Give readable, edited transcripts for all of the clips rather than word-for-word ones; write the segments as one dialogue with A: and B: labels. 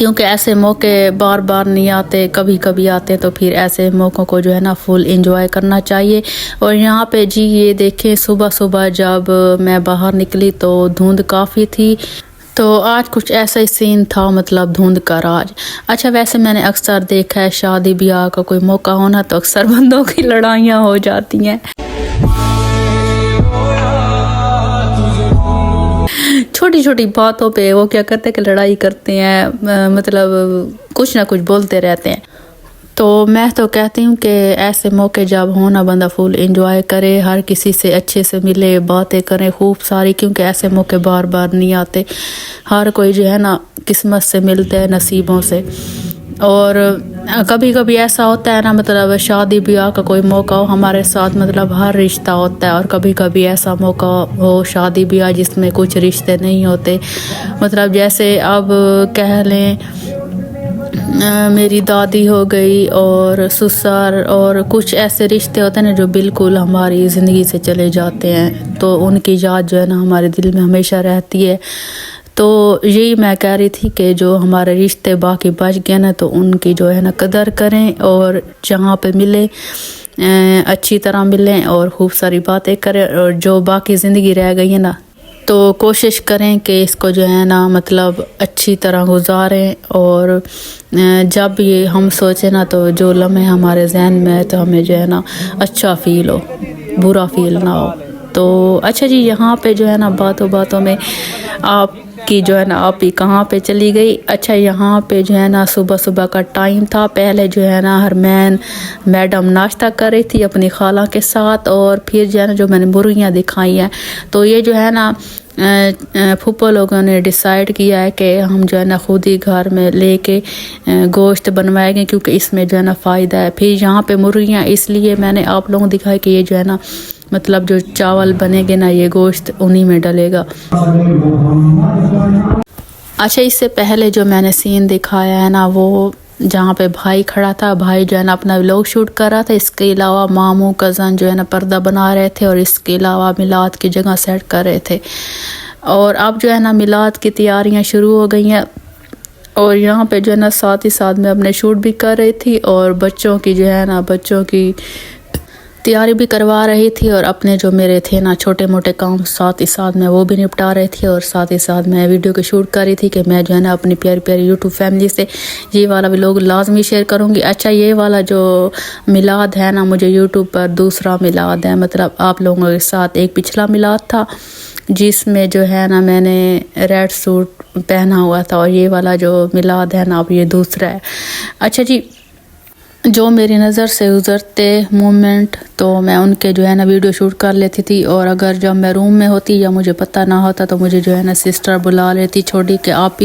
A: کیونکہ ایسے موقع بار بار نہیں آتے، کبھی کبھی آتے، تو پھر ایسے موقعوں کو جو ہے نا فل انجوائے کرنا چاہیے۔ اور یہاں پہ جی یہ دیکھیں صبح صبح جب میں باہر نکلی تو دھند کافی تھی، تو آج کچھ ایسا ہی سین تھا، مطلب دھند کا راج۔ اچھا ویسے میں نے اکثر دیکھا ہے شادی بیاہ کا کوئی موقع ہونا تو اکثر بندوں کی لڑائیاں ہو جاتی ہیں، چھوٹی چھوٹی باتوں پہ وہ کیا کرتے ہیں کہ لڑائی کرتے ہیں، مطلب کچھ نہ کچھ بولتے رہتے ہیں۔ تو میں تو کہتی ہوں کہ ایسے موقع جب ہونا بندہ فل انجوائے کرے، ہر کسی سے اچھے سے ملے، باتیں کریں خوب ساری، کیونکہ ایسے موقع بار بار نہیں آتے، ہر کوئی جو ہے نا قسمت سے ملتے ہیں، نصیبوں سے۔ اور کبھی کبھی ایسا ہوتا ہے نا، مطلب شادی بیاہ کا کوئی موقع ہو ہمارے ساتھ، مطلب ہر رشتہ ہوتا ہے، اور کبھی کبھی ایسا موقع ہو شادی بیاہ جس میں کچھ رشتے نہیں ہوتے، مطلب جیسے اب کہہ لیں میری دادی ہو گئی اور سسر، اور کچھ ایسے رشتے ہوتے ہیں نا جو بالکل ہماری زندگی سے چلے جاتے ہیں، تو ان کی یاد جو ہے نا ہمارے دل میں ہمیشہ رہتی ہے۔ تو یہی میں کہہ رہی تھی کہ جو ہمارے رشتے باقی بچ گئے نا تو ان کی جو ہے نا قدر کریں، اور جہاں پہ ملے اچھی طرح ملیں اور خوب ساری باتیں کریں، اور جو باقی زندگی رہ گئی ہے نا تو کوشش کریں کہ اس کو جو ہے نا مطلب اچھی طرح گزاریں، اور جب یہ ہم سوچیں نا تو جو لمحے ہمارے ذہن میں ہے تو ہمیں جو ہے نا اچھا فیل ہو، برا فیل نہ ہو۔ تو اچھا جی یہاں پہ جو ہے نا باتوں باتوں میں آپ کی جو ہے نا آپ ہی کہاں پہ چلی گئی۔ اچھا یہاں پہ جو ہے نا صبح صبح کا ٹائم تھا، پہلے جو ہے نا ہرمین میڈم ناشتہ کر رہی تھی اپنی خالہ کے ساتھ، اور پھر جو ہے نا جو میں نے مرغیاں دکھائی ہیں تو یہ جو ہے نا پھوپھو لوگوں نے ڈیسائیڈ کیا ہے کہ ہم جو ہے نا خود ہی گھر میں لے کے گوشت بنوائیں گے، کیونکہ اس میں جو ہے نا فائدہ ہے۔ پھر یہاں پہ مرغیاں اس لیے میں نے آپ لوگوں کو دکھایا کہ یہ جو ہے نا مطلب جو چاول بنے گے نا یہ گوشت انہی میں ڈلے گا۔ اچھا اس سے پہلے جو میں نے سین دکھایا ہے نا وہ جہاں پہ بھائی کھڑا تھا، بھائی جو ہے نا اپنا ولاگ شوٹ کر رہا تھا، اس کے علاوہ ماموں کزن جو ہے نا پردہ بنا رہے تھے، اور اس کے علاوہ میلاد کی جگہ سیٹ کر رہے تھے۔ اور اب جو ہے نا میلاد کی تیاریاں شروع ہو گئی ہیں، اور یہاں پہ جو ہے نا ساتھ ہی ساتھ میں اپنے شوٹ بھی کر رہی تھی، اور بچوں کی جو ہے نا بچوں کی تیاری بھی کروا رہی تھی، اور اپنے جو میرے تھے نا چھوٹے موٹے کام ساتھ ہی ساتھ میں وہ بھی نپٹا رہی تھی، اور ساتھ ہی ساتھ میں ویڈیو کے شوٹ کر رہی تھی کہ میں جو ہے نا اپنی پیاری پیاری یوٹیوب فیملی سے یہ والا بھی لوگ لازمی شیئر کروں گی۔ اچھا یہ والا جو میلاد ہے نا مجھے یوٹیوب پر دوسرا میلاد ہے، مطلب آپ لوگوں کے ساتھ ایک پچھلا میلاد تھا جس میں جو ہے نا میں نے ریڈ سوٹ پہنا ہوا تھا، اور یہ والا جو میلاد ہے نا اب یہ دوسرا ہے۔ اچھا جی جو میری نظر سے گزرتے مومنٹ تو میں ان کے جو ہے نا ویڈیو شوٹ کر لیتی تھی، اور اگر جب میں روم میں ہوتی یا مجھے پتہ نہ ہوتا تو مجھے جو ہے نا سسٹر بلا لیتی چھوٹی کہ آپ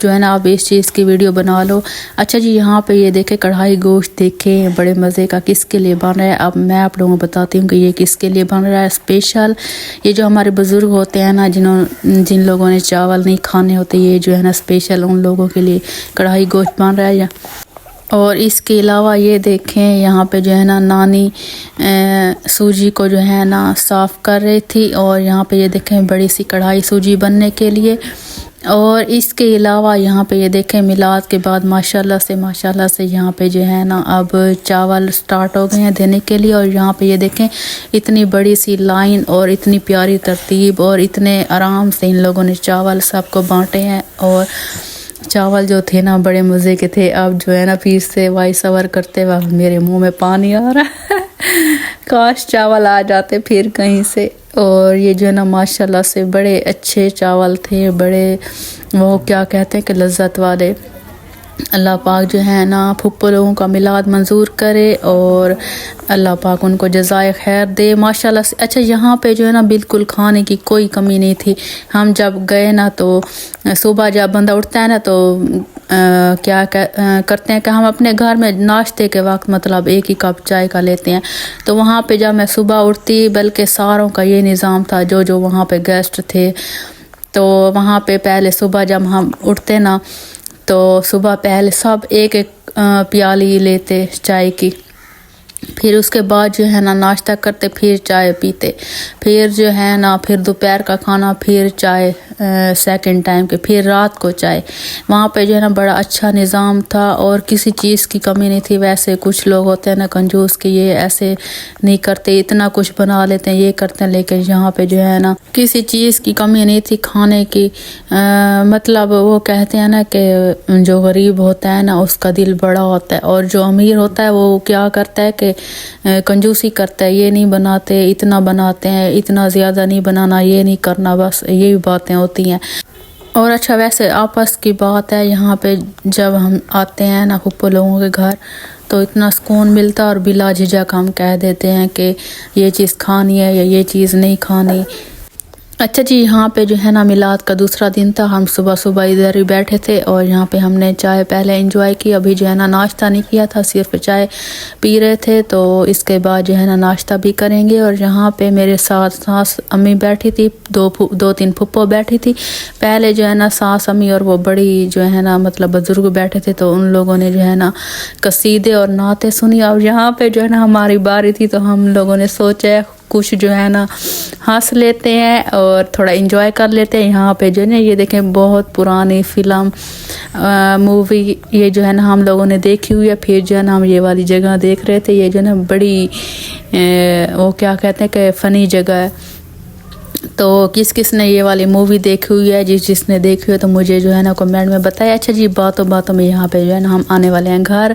A: جو ہے نا آپ اس چیز کی ویڈیو بنا لو۔ اچھا جی یہاں پہ یہ دیکھیں کڑھائی گوشت دیکھیں بڑے مزے کا، کس کے لیے بن رہا ہے اب میں آپ لوگوں کو بتاتی ہوں کہ یہ کس کے لیے بن رہا ہے اسپیشل۔ یہ جو ہمارے بزرگ ہوتے ہیں نا جن لوگوں نے چاول نہیں کھانے ہوتے، یہ جو ہے نا اسپیشل ان لوگوں کے لیے کڑھائی گوشت بن رہا ہے۔ اور اس کے علاوہ یہ دیکھیں یہاں پہ جو ہے نا نانی سوجی کو جو ہے نا صاف کر رہی تھی، اور یہاں پہ یہ دیکھیں بڑی سی کڑھائی سوجی بننے کے لیے۔ اور اس کے علاوہ یہاں پہ یہ دیکھیں میلاد کے بعد ماشاءاللہ سے یہاں پہ جو ہے نا اب چاول سٹارٹ ہو گئے ہیں دینے کے لیے، اور یہاں پہ یہ دیکھیں اتنی بڑی سی لائن اور اتنی پیاری ترتیب، اور اتنے آرام سے ان لوگوں نے چاول سب کو بانٹے ہیں، اور چاول جو تھے نا بڑے مزے کے تھے۔ اب جو ہے نا پھر سے وائس اوور کرتے وقت میرے منہ میں پانی آ رہا ہے کاش چاول آ جاتے پھر کہیں سے۔ اور یہ جو ہے نا ماشاءاللہ سے بڑے اچھے چاول تھے، بڑے وہ کیا کہتے ہیں کہ لذت والے۔ اللہ پاک جو ہے نا پھپھو لوگوں کا میلاد منظور کرے، اور اللہ پاک ان کو جزائے خیر دے ماشاءاللہ سے۔ اچھا یہاں پہ جو ہے نا بالکل کھانے کی کوئی کمی نہیں تھی۔ ہم جب گئے نا تو صبح جب بندہ اٹھتا ہے نا تو کیا کرتے ہیں کہ ہم اپنے گھر میں ناشتے کے وقت مطلب ایک ہی کپ چائے کا لیتے ہیں، تو وہاں پہ جب میں صبح اٹھتی بلکہ ساروں کا یہ نظام تھا جو وہاں پہ گیسٹ تھے، تو وہاں پہ پہلے صبح جب ہم اٹھتے نا تو صبح پہلے سب ایک ایک پیالی لیتے چائے کی، پھر اس کے بعد جو ہے نا ناشتہ کرتے، پھر چائے پیتے، پھر جو ہے نا پھر دوپہر کا کھانا، پھر چائے سیکنڈ ٹائم کے، پھر رات کو چائے۔ وہاں پہ جو ہے نا بڑا اچھا نظام تھا اور کسی چیز کی کمی نہیں تھی۔ ویسے کچھ لوگ ہوتے ہیں نا کنجوس کہ یہ ایسے نہیں کرتے، اتنا کچھ بنا لیتے ہیں، یہ کرتے ہیں، لیکن یہاں پہ جو ہے نا کسی چیز کی کمی نہیں تھی کھانے کی۔ مطلب وہ کہتے ہیں نا کہ جو غریب ہوتا ہے نا اس کا دل بڑا ہوتا ہے، اور جو امیر ہوتا ہے وہ کیا کرتا ہے کہ کنجوسی کرتا ہے، یہ نہیں بناتے، اتنا بناتے ہیں، اتنا زیادہ نہیں بنانا، یہ نہیں کرنا، بس یہی باتیں ہوتی ہیں۔ اور اچھا ویسے آپس کی بات ہے، یہاں پہ جب ہم آتے ہیں نا پھپھو لوگوں کے گھر تو اتنا سکون ملتا، اور بلا جھجک ہم کہہ دیتے ہیں کہ یہ چیز کھانی ہے یا یہ چیز نہیں کھانی۔ اچھا جی، یہاں پہ جو ہے نا میلاد کا دوسرا دن تھا، ہم صبح صبح ادھر ہی بیٹھے تھے اور یہاں پہ ہم نے چائے پہلے انجوائے کی، ابھی جو ہے نا ناشتہ نہیں کیا تھا، صرف چائے پی رہے تھے، تو اس کے بعد جو ہے نا ناشتہ بھی کریں گے۔ اور یہاں پہ میرے ساتھ ساس امی بیٹھی تھی، دو تین پھپھو بیٹھی تھی، پہلے جو ہے نا ساس امی اور وہ بڑی جو ہے نا مطلب بزرگ بیٹھے تھے، تو ان لوگوں نے جو ہے نا قصیدے اور نعتیں سنی، اور یہاں پہ جو ہے نا ہماری باری تھی، تو ہم لوگوں نے سوچا کچھ جو ہے نا ہنس لیتے ہیں اور تھوڑا انجوائے کر لیتے ہیں۔ یہاں پہ جو ہے نا یہ دیکھیں بہت پرانی فلم مووی یہ جو ہے نا ہم لوگوں نے دیکھی ہوئی ہے، پھر جو ہے نا ہم یہ والی جگہ دیکھ رہے تھے، یہ جو ہے نا بڑی وہ کیا کہتے ہیں کہ فنی جگہ ہے۔ تو کس کس نے یہ والی مووی دیکھی ہوئی ہے، جس نے دیکھی ہوئی ہے تو مجھے جو ہے نا کمنٹ میں بتایا۔ اچھا جی، باتوں میں یہاں پہ جو ہے نا ہم آنے والے ہیں گھر،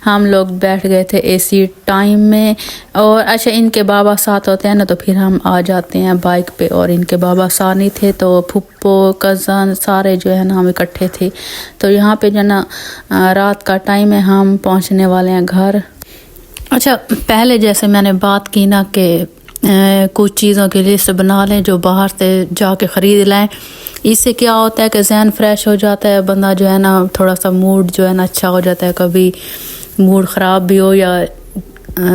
A: ہم لوگ بیٹھ گئے تھے اے سی ٹائم میں، اور اچھا ان کے بابا ساتھ ہوتے ہیں نا تو پھر ہم آ جاتے ہیں بائک پہ، اور ان کے بابا ساتھ نہیں تھے تو پھپھو کزن سارے جو ہے نا ہم اکٹھے تھے۔ تو یہاں پہ جو ہے نا رات کا ٹائم ہے، ہم پہنچنے والے ہیں گھر۔ اچھا پہلے جیسے میں نے بات کی نا کہ کچھ چیزوں کی لسٹ بنا لیں جو باہر سے جا کے خرید لائیں، اس سے کیا ہوتا ہے کہ ذہن فریش ہو جاتا ہے، بندہ جو ہے نا تھوڑا سا موڈ جو ہے نا اچھا ہو جاتا ہے، کبھی موڈ خراب بھی ہو یا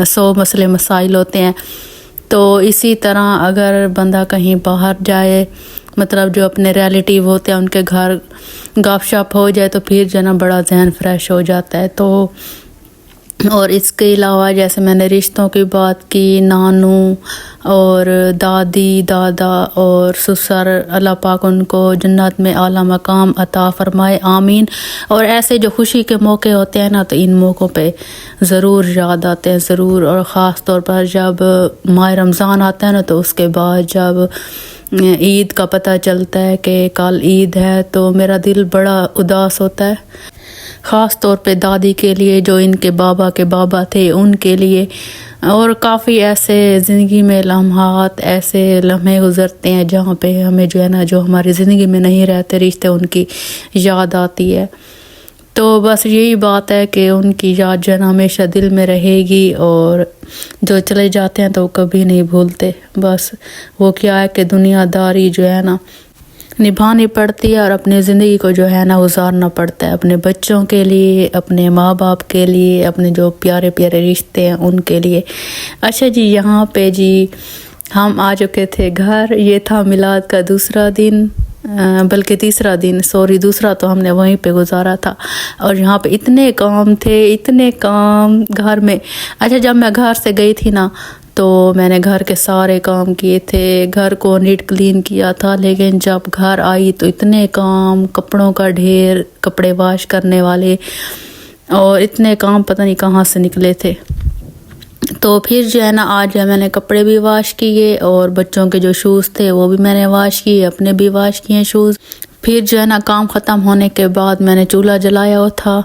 A: 100 مسئلے مسائل ہوتے ہیں۔ تو اسی طرح اگر بندہ کہیں باہر جائے، مطلب جو اپنے ریلیٹیو ہوتے ہیں ان کے گھر گپ شپ ہو جائے، تو پھر جو ہے نا بڑا ذہن فریش ہو جاتا ہے۔ تو اور اس کے علاوہ جیسے میں نے رشتوں کی بات کی، نانو اور دادی دادا اور سسر، اللہ پاک ان کو جنت میں اعلیٰ مقام عطا فرمائے، آمین۔ اور ایسے جو خوشی کے موقع ہوتے ہیں نا تو ان موقعوں پہ ضرور یاد آتے ہیں، ضرور، اور خاص طور پر جب ماہ رمضان آتا ہے نا تو اس کے بعد جب عید کا پتہ چلتا ہے کہ کل عید ہے تو میرا دل بڑا اداس ہوتا ہے، خاص طور پہ دادی کے لیے جو ان کے بابا تھے ان کے لیے۔ اور کافی ایسے زندگی میں لمحات، ایسے لمحے گزرتے ہیں جہاں پہ ہمیں جو ہے نا جو ہماری زندگی میں نہیں رہتے رشتے، ان کی یاد آتی ہے۔ تو بس یہی بات ہے کہ ان کی یاد جو ہے نا ہمیشہ دل میں رہے گی، اور جو چلے جاتے ہیں تو کبھی نہیں بھولتے۔ بس وہ کیا ہے کہ دنیا داری جو ہے نا نبھانی پڑتی ہے، اور اپنی زندگی کو جو ہے نا گزارنا پڑتا ہے اپنے بچوں کے لیے، اپنے ماں باپ کے لیے، اپنے جو پیارے پیارے رشتے ہیں ان کے لیے۔ اچھا جی، یہاں پہ جی ہم آ چکے تھے گھر، یہ تھا میلاد کا دوسرا دن، بلکہ تیسرا دن، دوسرا تو ہم نے وہیں پہ گزارا تھا۔ اور یہاں پہ اتنے کام تھے، اتنے کام گھر میں۔ اچھا جب میں گھر سے گئی تھی نا تو میں نے گھر کے سارے کام کیے تھے، گھر کو نیٹ کلین کیا تھا، لیکن جب گھر آئی تو اتنے کام، کپڑوں کا ڈھیر، کپڑے واش کرنے والے، اور اتنے کام پتہ نہیں کہاں سے نکلے تھے۔ تو پھر جو ہے نا آج میں نے کپڑے بھی واش کیے، اور بچوں کے جو شوز تھے وہ بھی میں نے واش کیے، اپنے بھی واش کیے شوز۔ پھر جو ہے نا کام ختم ہونے کے بعد میں نے چولہا جلایا ہوا تھا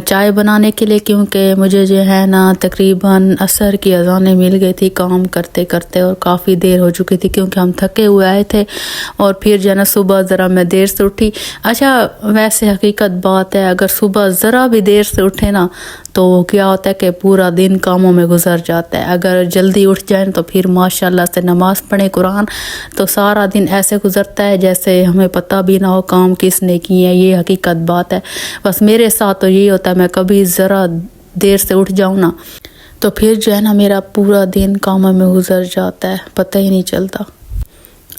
A: چائے بنانے کے لیے، کیونکہ مجھے جو ہے نا تقریباً عصر کی اذانیں مل گئی تھی کام کرتے کرتے، اور کافی دیر ہو چکی تھی کیونکہ ہم تھکے ہوئے آئے تھے، اور پھر جو ہے نا صبح ذرا میں دیر سے اٹھی۔ اچھا ویسے حقیقت بات ہے، اگر صبح ذرا بھی دیر سے اٹھے نا تو کیا ہوتا ہے کہ پورا دن کاموں میں گزر جاتا ہے۔ اگر جلدی اٹھ جائیں تو پھر ماشاءاللہ سے نماز پڑھیں قرآن، تو سارا دن ایسے گزرتا ہے جیسے ہمیں پتہ بھی نہ ہو کام کس نے کی ہے، یہ حقیقت بات ہے۔ بس میرے ساتھ تو یہی ہوتا ہے، میں کبھی ذرا دیر سے اٹھ جاؤں نا تو پھر جو ہے نا میرا پورا دن کاموں میں گزر جاتا ہے، پتہ ہی نہیں چلتا۔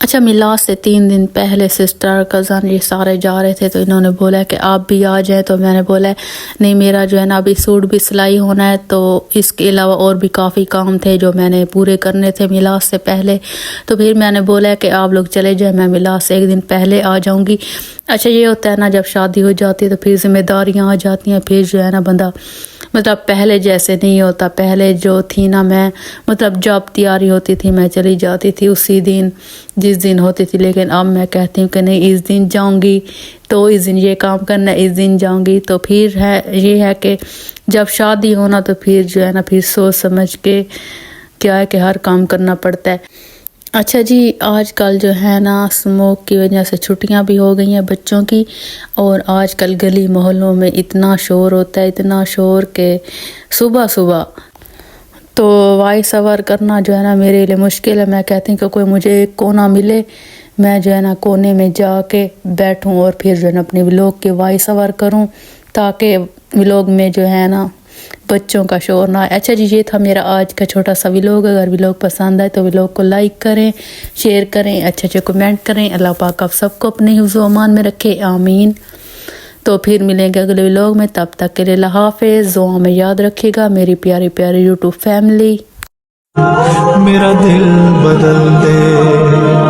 A: اچھا میلاد سے 3 دن پہلے سسٹر کزن یہ سارے جا رہے تھے، تو انہوں نے بولا کہ آپ بھی آ جائیں، تو میں نے بولا نہیں میرا جو ہے نا ابھی سوٹ بھی سلائی ہونا ہے، تو اس کے علاوہ اور بھی کافی کام تھے جو میں نے پورے کرنے تھے میلاد سے پہلے، تو پھر میں نے بولا کہ آپ لوگ چلے جائیں، میں میلاد سے 1 دن پہلے آ جاؤں گی۔ اچھا یہ ہوتا ہے نا جب شادی ہو جاتی ہے تو پھر ذمہ داریاں آ جاتی ہیں، پھر جو ہے نا بندہ مطلب پہلے جیسے نہیں ہوتا، پہلے جو تھی نا میں مطلب جب تیاری ہوتی تھی میں چلی جاتی تھی اسی دن جس دن ہوتی تھی، لیکن اب میں کہتی ہوں کہ نہیں اس دن جاؤں گی تو اس دن یہ کام کرنا، اس دن جاؤں گی، تو پھر ہے یہ ہے کہ جب شادی ہونا تو پھر جو ہے نا پھر سوچ سمجھ کے کیا ہے کہ ہر کام کرنا پڑتا ہے۔ اچھا جی آج کل جو ہے نا اسموک کی وجہ سے چھٹیاں بھی ہو گئی ہیں بچوں کی، اور آج کل گلی محلوں میں اتنا شور ہوتا ہے، اتنا شور کہ صبح صبح تو وائس اوور کرنا جو ہے نا میرے لیے مشکل ہے۔ میں کہتی ہوں کہ کوئی مجھے ایک کونا ملے، میں جو ہے نا کونے میں جا کے بیٹھوں اور پھر جو ہے نا اپنے ولاگ کے وائس اوور کروں، تاکہ ولاگ میں جو ہے نا بچوں کا شور نہ آئے۔ اچھا جی یہ تھا میرا آج کا چھوٹا سا ولاگ، اگر ولاگ پسند آئے تو ولاگ کو لائک کریں، شیئر کریں، اچھے کمنٹ کریں۔ اللہ پاک آپ سب کو اپنے حفظ و امان میں رکھے، آمین۔ تو پھر ملیں گے اگلے ولاگ میں، تب تک کے لیے اللہ حافظ، دعاؤں میں یاد رکھیے گا میری پیاری پیاری یوٹیوب فیملی۔
B: میرا دل بدل دے۔